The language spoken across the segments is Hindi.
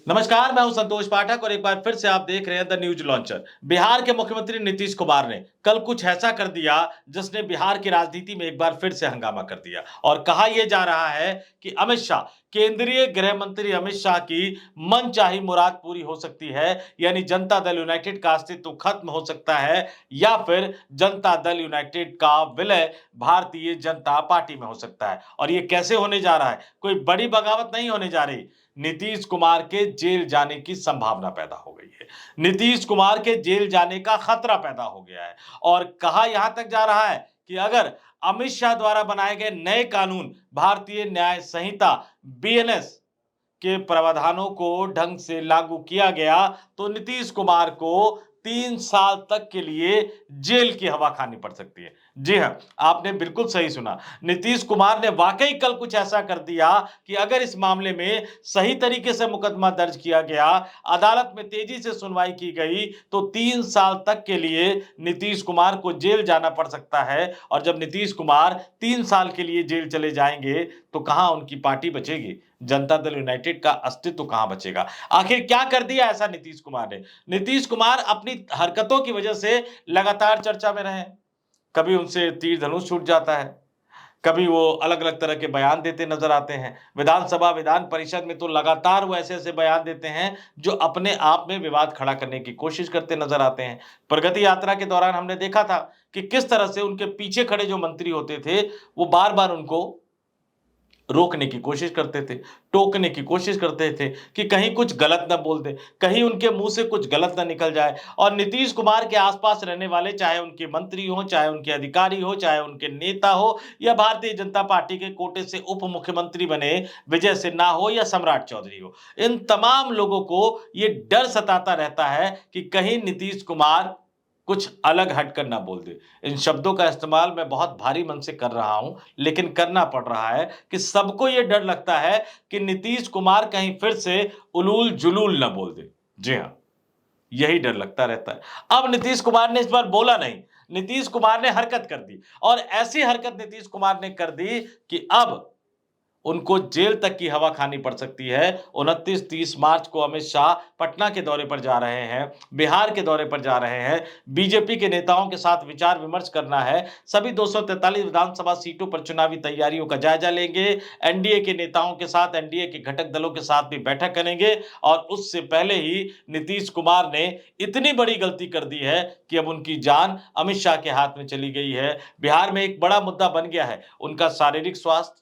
नमस्कार, मैं हूं संतोष पाठक और एक बार फिर से आप देख रहे हैं द न्यूज लॉन्चर। बिहार के मुख्यमंत्री नीतीश कुमार ने कल कुछ ऐसा कर दिया जिसने बिहार की राजनीति में एक बार फिर से हंगामा कर दिया और कहा यह जा रहा है कि अमित शाह, केंद्रीय गृह मंत्री अमित शाह की मनचाही मुराद पूरी हो सकती है, यानी जनता दल यूनाइटेड का अस्तित्व खत्म हो सकता है या फिर जनता दल यूनाइटेड का विलय भारतीय जनता पार्टी में हो सकता है। और ये कैसे होने जा रहा है? कोई बड़ी बगावत नहीं होने जा रही। नीतीश कुमार के जेल जाने की संभावना पैदा हो गई है। नीतीश कुमार के जेल जाने का खतरा पैदा हो गया है और कहा यहां तक जा रहा है कि अगर अमित शाह द्वारा बनाए गए नए कानून भारतीय न्याय संहिता बीएनएस के प्रावधानों को ढंग से लागू किया गया तो नीतीश कुमार को 3 साल तक के लिए जेल की हवा खानी पड़ सकती है। जी हां, आपने बिल्कुल सही सुना। नीतीश कुमार ने वाकई कल कुछ ऐसा कर दिया कि अगर इस मामले में सही तरीके से मुकदमा दर्ज किया गया, अदालत में तेजी से सुनवाई की गई तो 3 साल तक के लिए नीतीश कुमार को जेल जाना पड़ सकता है। और जब नीतीश कुमार 3 साल के लिए जेल चले जाएंगे तो कहां उनकी पार्टी बचेगी? जनता दल यूनाइटेड का अस्तित्व कहां बचेगा? आखिर क्या कर दिया ऐसा नीतीश कुमार ने? नीतीश कुमार अपनी हरकतों की वजह से लगातार चर्चा में रहे। कभी उनसे तीर धनुष छूट जाता है, कभी वो अलग-अलग तरह के बयान देते नजर आते हैं। विधानसभा, विधान परिषद में तो लगातार वो ऐसे-ऐसे बयान देते हैं जो अपने आप में विवाद खड़ा करने की कोशिश करते नजर आते हैं। प्रगति यात्रा के दौरान हमने देखा था कि किस तरह से उनके पीछे खड़े जो मंत्री होते थे, वो बार-बार उनको रोकने की कोशिश करते थे, टोकने की कोशिश करते थे कि कहीं कुछ गलत ना बोल दे, कहीं उनके मुंह से कुछ गलत ना निकल जाए। और नीतीश कुमार के आसपास रहने वाले, चाहे उनके मंत्री हो, चाहे उनके अधिकारी हो, चाहे उनके नेता हो या भारतीय जनता पार्टी के कोटे से उप मुख्यमंत्री बने विजय सिन्हा हो या सम्राट चौधरी हो, इन तमाम लोगों को ये डर सताता रहता है कि कहीं नीतीश कुमार कुछ अलग हटकर ना बोल दे। इन शब्दों का इस्तेमाल मैं बहुत भारी मन से कर रहा हूं, लेकिन करना पड़ रहा है कि सबको ये डर लगता है कि नीतीश कुमार कहीं फिर से उलूल जुलूल ना बोल दे। जी हां, यही डर लगता रहता है। अब नीतीश कुमार ने इस बार बोला नहीं, नीतीश कुमार ने हरकत कर दी और ऐसी हरकत नीतीश कुमार ने कर दी कि अब उनको जेल तक की हवा खानी पड़ सकती है। 29-30 मार्च को अमित शाह पटना के दौरे पर जा रहे हैं, बिहार के दौरे पर जा रहे हैं, बीजेपी के नेताओं के साथ विचार विमर्श करना है, सभी 243 विधानसभा सीटों पर चुनावी तैयारियों का जायजा लेंगे, एनडीए के नेताओं के साथ, एनडीए के घटक दलों के साथ भी बैठक करेंगे। और उससे पहले ही नीतीश कुमार ने इतनी बड़ी गलती कर दी है कि अब उनकी जान अमित शाह के हाथ में चली गई है। बिहार में एक बड़ा मुद्दा बन गया है उनका शारीरिक स्वास्थ्य,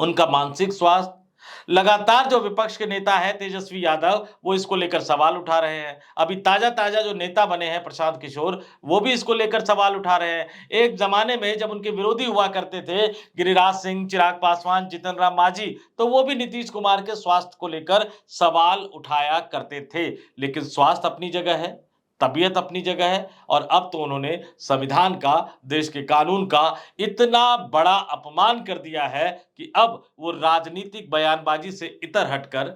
उनका मानसिक स्वास्थ्य। लगातार जो विपक्ष के नेता है तेजस्वी यादव, वो इसको लेकर सवाल उठा रहे हैं। अभी ताजा-ताजा जो नेता बने हैं प्रशांत किशोर, वो भी इसको लेकर सवाल उठा रहे हैं। एक ज़माने में जब उनके विरोधी हुआ करते थे गिरिराज सिंह, चिराग पासवान, जीतन राम मांझी, तो वो भी नीतीश कुमार के स्वास्थ्य को लेकर सवाल उठाया करते थे। लेकिन स्वास्थ्य अपनी जगह है, तबीयत अपनी जगह है और अब तो उन्होंने संविधान का, देश के कानून का इतना बड़ा अपमान कर दिया है कि अब वो राजनीतिक बयानबाजी से इतर हटकर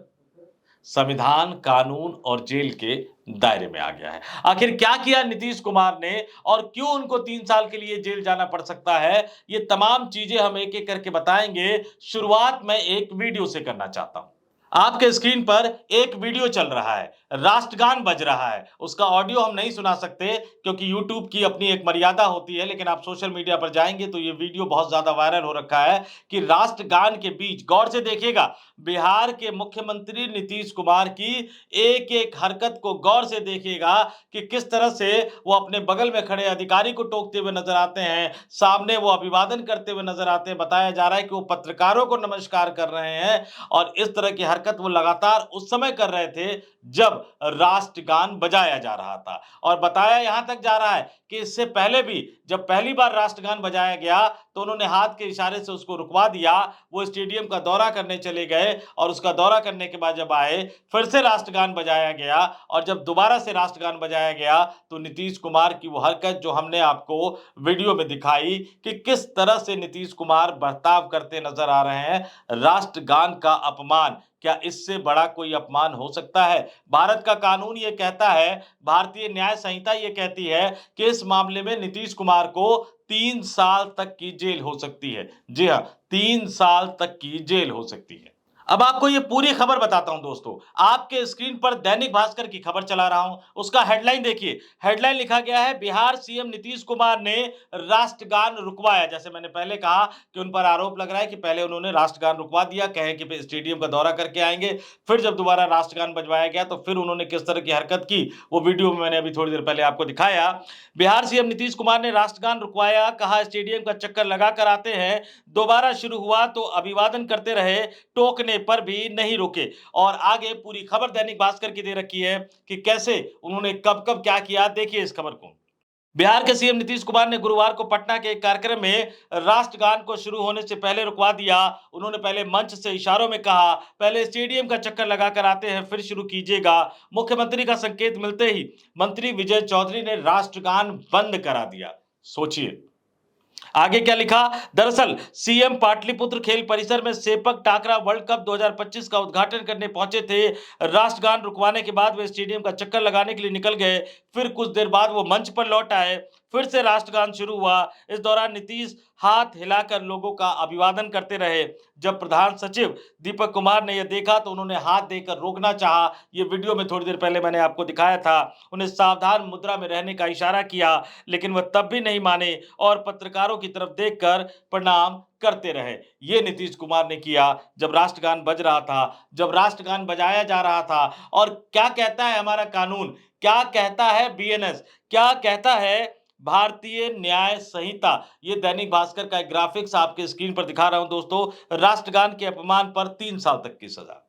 संविधान, कानून और जेल के दायरे में आ गया है। आखिर क्या किया नीतीश कुमार ने और क्यों उनको 3 साल के लिए जेल जाना पड़ सकता है, ये तमाम चीजें हम एक-एक करके बताएंगे। शुरुआत मैं एक वीडियो से करना चाहता हूं। आपके स्क्रीन पर एक वीडियो चल रहा है, राष्ट्रगान बज रहा है। उसका ऑडियो हम नहीं सुना सकते क्योंकि यूट्यूब की अपनी एक मर्यादा होती है, लेकिन आप सोशल मीडिया पर जाएंगे तो ये वीडियो बहुत ज्यादा वायरल हो रखा है कि राष्ट्रगान के बीच, गौर से देखिएगा, बिहार के मुख्यमंत्री नीतीश कुमार की एक एक हरकत को गौर से देखिएगा कि किस तरह से वो अपने बगल में खड़े अधिकारी को टोकते हुए नजर आते हैं, सामने वो अभिवादन करते हुए नजर आते हैं। बताया जा रहा है कि वो पत्रकारों को नमस्कार कर रहे हैं और इस तरह की हरकत वो लगातार उस समय कर रहे थे जब राष्ट्रगान बजाया जा रहा था। और बताया यहां तक जा रहा है कि इससे पहले भी जब पहली बार राष्ट्रगान बजाया गया तो उन्होंने हाथ के इशारे से उसको रुकवा दिया। वो स्टेडियम का दौरा करने चले गए और उसका दौरा करने के बाद जब आए, फिर से राष्ट्रगान बजाया गया और जब दोबारा से राष्ट्रगान बजाया गया तो नीतीश कुमार की वो हरकत जो हमने आपको वीडियो में दिखाई कि किस तरह से नीतीश कुमार बर्ताव करते नजर आ रहे हैं। राष्ट्रगान का अपमान, क्या इससे बड़ा कोई अपमान हो सकता है? भारत का कानून ये कहता है, भारतीय न्याय संहिता ये कहती है कि इस मामले में नीतीश कुमार को 3 साल तक की जेल हो सकती है। जी हां, 3 साल तक की जेल हो सकती है। अब आपको ये पूरी खबर बताता हूं दोस्तों। आपके स्क्रीन पर दैनिक भास्कर की खबर चला रहा हूं। उसका हेडलाइन देखिए। हेडलाइन लिखा गया है, बिहार सीएम नीतीश कुमार ने राष्ट्रगान रुकवाया। जैसे मैंने पहले कहा कि उन पर आरोप लग रहा है कि पहले उन्होंने राष्ट्रगान रुकवा दिया, कहे कि स्टेडियम का दौरा करके आएंगे। फिर जब दोबारा राष्ट्रगान बजवाया गया तो फिर उन्होंने किस तरह की हरकत की, वो वीडियो में मैंने अभी थोड़ी देर पहले आपको दिखाया। बिहार सीएम नीतीश कुमार ने राष्ट्रगान रुकवाया, कहा स्टेडियम का चक्कर लगा कर आते हैं। दोबारा शुरू हुआ तो अभिवादन करते रहे, टोकने पर भी नहीं रुके। और आगे पूरी खबर दैनिक भास्कर की दे रखी है कि कैसे उन्होंने कब कब क्या किया। देखिए इस खबर को। बिहार के सीएम नीतीश कुमार ने गुरुवार को पटना के एक कार्यक्रम में राष्ट्रगान को शुरू होने से पहले रुकवा दिया। उन्होंने पहले मंच से इशारों में कहा, पहले स्टेडियम का चक्कर लगाकर आते हैं, फिर शुरू कीजिएगा। मुख्यमंत्री का संकेत मिलते ही मंत्री विजय चौधरी ने राष्ट्रगान बंद करा दिया। सोचिए आगे क्या लिखा। दरअसल सीएम पाटलिपुत्र खेल परिसर में सेपक टाकरा वर्ल्ड कप 2025 का उद्घाटन करने पहुंचे थे। राष्ट्रगान रुकवाने के बाद वे स्टेडियम का चक्कर लगाने के लिए निकल गए। फिर कुछ देर बाद वो मंच पर लौट आए। फिर से राष्ट्रगान शुरू हुआ। इस दौरान नीतीश हाथ हिलाकर लोगों का अभिवादन करते रहे। जब प्रधान सचिव दीपक कुमार ने यह देखा तो उन्होंने हाथ देकर रोकना चाहा। ये वीडियो में थोड़ी देर पहले मैंने आपको दिखाया था। उन्हें सावधान मुद्रा में रहने का इशारा किया, लेकिन वह तब भी नहीं माने और पत्रकारों की तरफ देखकर प्रणाम करते रहे। ये नीतीश कुमार ने किया जब राष्ट्रगान बज रहा था, जब राष्ट्रगान बजाया जा रहा था। और क्या कहता है हमारा कानून, क्या कहता है बीएनएस, क्या कहता है भारतीय न्याय संहिता। ये दैनिक भास्कर का एक ग्राफिक्स आपके स्क्रीन पर दिखा रहा हूं दोस्तों। राष्ट्रगान के अपमान पर 3 साल तक की सजा।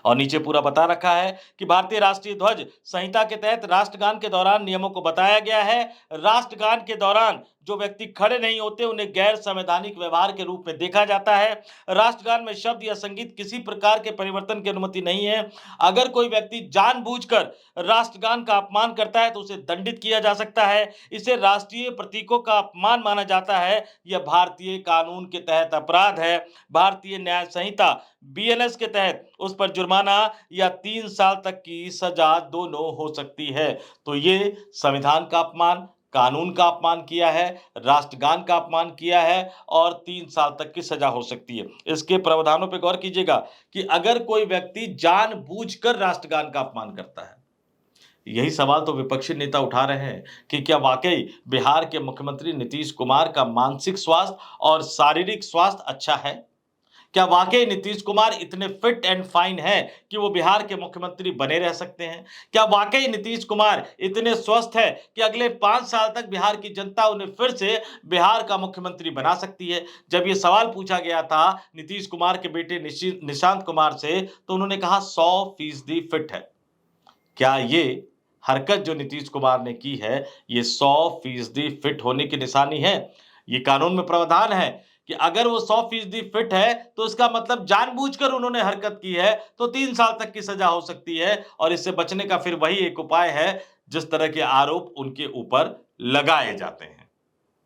और नीचे पूरा बता रखा है कि भारतीय राष्ट्रीय ध्वज संहिता के तहत राष्ट्रगान के दौरान नियमों को बताया गया है। राष्ट्रगान के दौरान जो व्यक्ति खड़े नहीं होते उन्हें गैर संवैधानिक व्यवहार के रूप में देखा जाता है। राष्ट्रगान में शब्द या संगीत किसी प्रकार के परिवर्तन की अनुमति नहीं है। अगर कोई व्यक्ति जानबूझकर राष्ट्रगान का अपमान करता है तो उसे दंडित किया जा सकता है। इसे राष्ट्रीय प्रतीकों का अपमान माना जाता है। यह भारतीय कानून के तहत अपराध है। भारतीय न्याय संहिता बीएनएस के तहत उस पर जुर्माना या 3 साल तक की सजा दोनों हो सकती है। तो ये संविधान का अपमान, कानून का अपमान किया है, राष्ट्रगान का अपमान किया है और 3 साल तक की सजा हो सकती है। इसके प्रावधानों पर गौर कीजिएगा कि अगर कोई व्यक्ति जानबूझकर राष्ट्रगान का अपमान करता है, यही सवाल तो विपक्षी नेता उठा रहे हैं कि क्या वाकई बिहार के मुख्यमंत्री नीतीश कुमार का मानसिक स्वास्थ्य और शारीरिक स्वास्थ्य अच्छा है? क्या वाकई नीतीश कुमार इतने फिट एंड फाइन हैं कि वो बिहार के मुख्यमंत्री बने रह सकते हैं? क्या वाकई नीतीश कुमार इतने स्वस्थ है कि अगले 5 साल तक बिहार की जनता उन्हें फिर से बिहार का मुख्यमंत्री बना सकती है? जब ये सवाल पूछा गया था नीतीश कुमार के बेटे निशांत कुमार से, तो उन्होंने कहा 100% फिट है। क्या ये हरकत जो नीतीश कुमार ने की है, ये 100% फिट होने की निशानी है? ये कानून में प्रावधान है कि अगर वो 100% फिट है, तो इसका मतलब जानबूझकर उन्होंने हरकत की है, तो 3 साल तक की सजा हो सकती है। और इससे बचने का फिर वही एक उपाय है, जिस तरह के आरोप उनके ऊपर लगाए जाते हैं।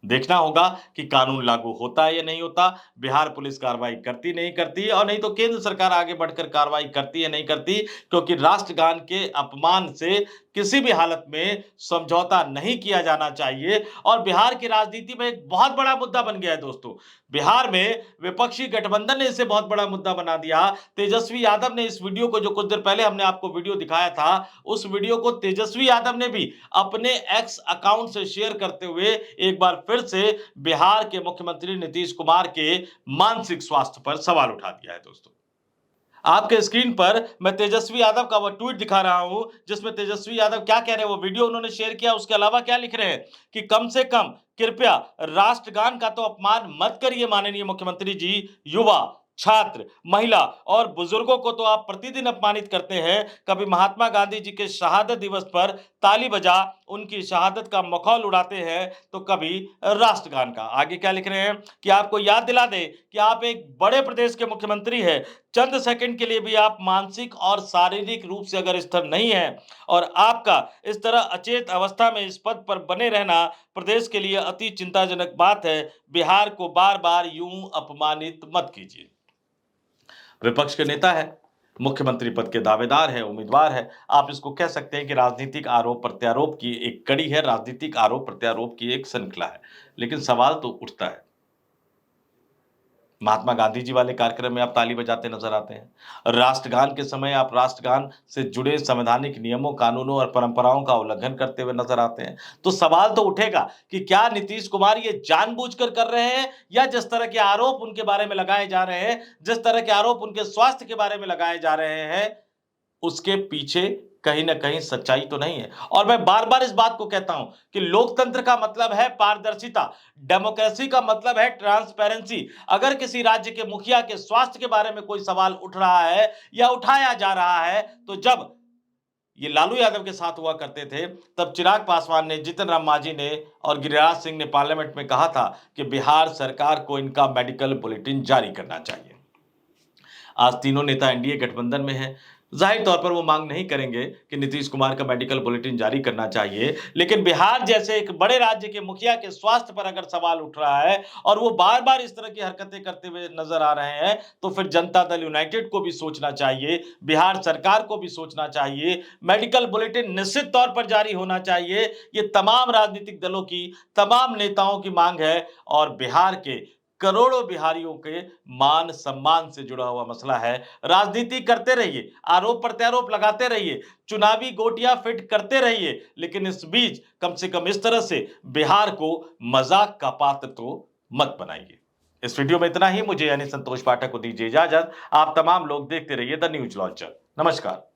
देखना होगा कि कानून लागू होता है या नहीं होता, बिहार पुलिस कार्रवाई करती नहीं करती, और नहीं तो केंद्र सरकार आगे बढ़कर कार्रवाई करती है नहीं करती, क्योंकि राष्ट्रगान के अपमान से किसी भी हालत में समझौता नहीं किया जाना चाहिए। और बिहार की राजनीति में एक बहुत बड़ा मुद्दा बन गया है दोस्तों। बिहार में विपक्षी गठबंधन ने इसे बहुत बड़ा मुद्दा बना दिया। तेजस्वी यादव ने इस वीडियो को, जो कुछ देर पहले हमने आपको वीडियो दिखाया था, उस वीडियो को तेजस्वी यादव ने भी अपने एक्स अकाउंट से शेयर करते हुए एक बार फिर से बिहार के मुख्यमंत्री नीतीश कुमार के मानसिक स्वास्थ्य पर सवाल उठा दिया है दोस्तों। आपके स्क्रीन पर मैं तेजस्वी यादव का वो ट्वीट दिखा रहा हूं, जिसमें तेजस्वी यादव क्या कह रहे हैं, वो वीडियो उन्होंने शेयर किया। उसके अलावा क्या लिख रहे हैं कि कम से कम कृपया राष्ट्रगान का तो अपमान मत करिए माननीय मुख्यमंत्री जी। युवा, छात्र, महिला और बुजुर्गों को तो आप प्रतिदिन अपमानित करते हैं। कभी महात्मा गांधी जी के शहादत दिवस पर ताली बजा उनकी शहादत का मखौल उड़ाते हैं, तो कभी राष्ट्रगान का। आगे क्या लिख रहे हैं कि आपको याद दिला दे कि आप एक बड़े प्रदेश के मुख्यमंत्री हैं। चंद सेकंड के लिए भी आप मानसिक और शारीरिक रूप से अगर स्थिर नहीं है, और आपका इस तरह अचेत अवस्था में इस पद पर बने रहना प्रदेश के लिए अति चिंताजनक बात है। बिहार को बार बार यूं अपमानित मत कीजिए। विपक्ष के नेता है, मुख्यमंत्री पद के दावेदार है, उम्मीदवार है। आप इसको कह सकते हैं कि राजनीतिक आरोप प्रत्यारोप की एक कड़ी है, राजनीतिक आरोप प्रत्यारोप की एक श्रृंखला है। लेकिन सवाल तो उठता है, महात्मा गांधी जी वाले कार्यक्रम में आप ताली बजाते नजर आते हैं। राष्ट्रगान के समय आप राष्ट्रगान से जुड़े संवैधानिक नियमों, कानूनों और परंपराओं का उल्लंघन करते हुए नजर आते हैं। तो सवाल तो उठेगा कि क्या नीतीश कुमार ये जानबूझकर कर रहे हैं, या जिस तरह के आरोप उनके बारे में लगाए जा रहे हैं, जिस तरह के आरोप उनके स्वास्थ्य के बारे में लगाए जा रहे हैं, उसके पीछे कहीं न कहीं सच्चाई तो नहीं है। और मैं बार-बार इस बात को कहता हूं कि लोकतंत्र का मतलब है पारदर्शिता, डेमोक्रेसी का मतलब है ट्रांसपेरेंसी। अगर किसी राज्य के मुखिया के स्वास्थ्य के बारे में कोई सवाल उठ रहा है या उठाया जा रहा है, तो जब ये लालू यादव के साथ हुआ करते थे, तब चिराग पासवान ने, जीतन राम मांझी ने और गिरिराज सिंह ने पार्लियामेंट में कहा था कि बिहार सरकार को इनका मेडिकल बुलेटिन जारी करना चाहिए। आज तीनों नेता एनडीए गठबंधन में हैं। ज़ाहिर तौर पर वो मांग नहीं करेंगे कि नीतीश कुमार का मेडिकल बुलेटिन जारी करना चाहिए, लेकिन बिहार जैसे एक बड़े राज्य के मुखिया के स्वास्थ्य पर अगर सवाल उठ रहा है और वो बार-बार इस तरह की हरकतें करते हुए नज़र आ रहे हैं, तो फिर जनता दल यूनाइटेड को भी सोचना चाहिए, बिहार सरकार को भी सोचना चाहिए, मेडिकल बुलेटिन निश्चित तौर पर जारी होना चाहिए। ये तमाम राजनीतिक दलों की, तमाम नेताओं की मांग है और बिहार के करोड़ों बिहारियों के मान सम्मान से जुड़ा हुआ मसला है। राजनीति करते रहिए, आरोप प्रत्यारोप लगाते रहिए, चुनावी गोटियां फिट करते रहिए, लेकिन इस बीच कम से कम इस तरह से बिहार को मजाक का पात्र तो मत बनाइए। इस वीडियो में इतना ही। मुझे यानी संतोष पाठक को दीजिए इजाजत। आप तमाम लोग देखते रहिए द न्यूज लॉन्चर। नमस्कार।